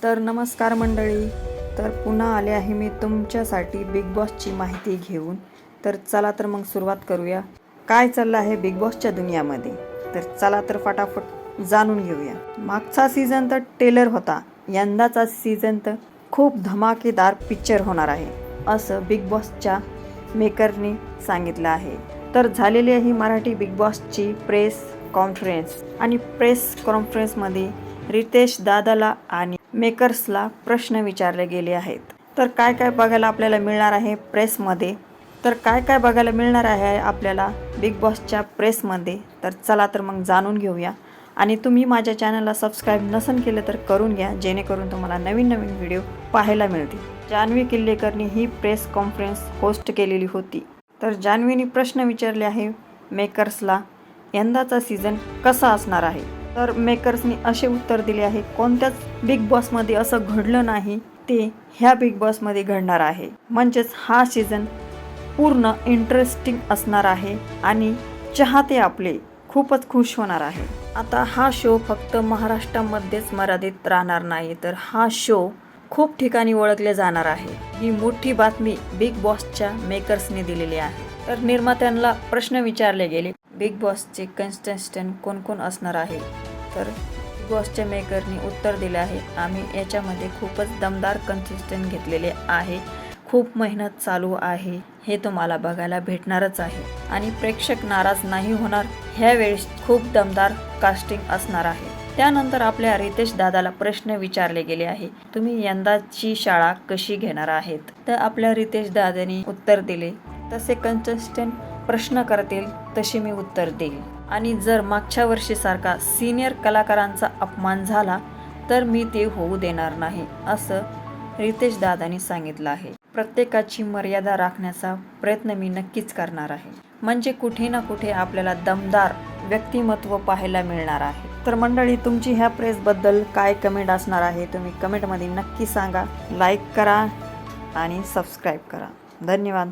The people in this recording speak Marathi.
तर नमस्कार मंडळी. तर पुन्हा आले आहे मी तुमच्यासाठी बिग बॉसची माहिती घेऊन. तर चला तर मग सुरुवात करूया. काय चाललं आहे बिग बॉसच्या दुनियामध्ये, तर चला तर फटाफट जाणून घेऊया. मागचा सीझन तर टेलर होता, यंदाचा सीझन तर खूप धमाकेदार पिक्चर होणार आहे असं बिग बॉसच्या मेकरने सांगितलं आहे. तर झालेली आहे मराठी बिग बॉसची प्रेस कॉन्फरन्स आणि प्रेस कॉन्फरन्समध्ये रितेश दादाला आणि मेकर्सला प्रश्न विचारले गेले आहेत. तर काय काय बघायला आपल्याला मिळणार आहे प्रेसमध्ये, तर काय काय बघायला मिळणार आहे आपल्याला बिग बॉसच्या प्रेसमध्ये, तर चला तर मग जाणून घेऊया. आणि तुम्ही माझ्या चॅनलला सबस्क्राईब नसेल केलं तर करून घ्या, जेणेकरून तुम्हाला नवीन नवीन व्हिडिओ पाहायला मिळतील. जान्हवी किल्लेकरनी ही प्रेस कॉन्फरन्स होस्ट केलेली होती. तर जान्हवीने प्रश्न विचारले आहे मेकर्सला, यंदाचा सीझन कसा असणार आहे. तर मेकर्सनी असे उत्तर दिले आहे, कोणत्याच बिग बॉसमध्ये असं घडलं नाही ते ह्या बिग बॉसमध्ये घडणार आहे. म्हणजेच हा सीझन पूर्ण इंटरेस्टिंग असणार आहे आणि चाहते आपले खूपच खुश होणार आहे. आता हा शो फक्त महाराष्ट्रामध्येच मर्यादित राहणार नाही, तर हा शो खूप ठिकाणी ओळखले जाणार आहे. ही मोठी बातमी बिग बॉसच्या मेकर्सने दिलेली आहे. तर निर्मात्यांना प्रश्न विचारले गेले, बिग बॉसचे कंटेस्टंट कोण कोण असणार आहे. तर बिग बॉसच्या मेकरने उत्तर दिले आहे, आम्ही याच्यामध्ये खूपच दमदार कंटेस्टंट घेतलेले आहे. खूप मेहनत चालू आहे, हे तुम्हाला बघायला भेटणारच आहे आणि प्रेक्षक नाराज नाही होणार. ह्यावेळेस खूप दमदार कास्टिंग असणार आहे. त्यानंतर आपल्या रितेश दादाला प्रश्न विचारले गेले आहे, तुम्ही यंदाची शाळा कशी घेणार आहेत. तर आपल्या रितेश दादांनी उत्तर दिले, तसे कंटेस्टंट प्रश्न करतील तशी मी उत्तर देईल आणि जर मागच्या वर्षीसारखा सिनियर कलाकारांचा अपमान झाला तर मी ते होऊ देणार नाही असं रितेश दादांनी सांगितलं आहे. प्रत्येकाची मर्यादा राखण्याचा प्रयत्न मी नक्कीच करणार आहे. म्हणजे कुठे ना कुठे आपल्याला दमदार व्यक्तिमत्व पाहायला मिळणार आहे. तर मंडळी, तुमची ह्या प्रेसबद्दल काय कमेंट असणार आहे तुम्ही कमेंटमध्ये नक्की सांगा. लाईक करा आणि सबस्क्राईब करा. धन्यवाद.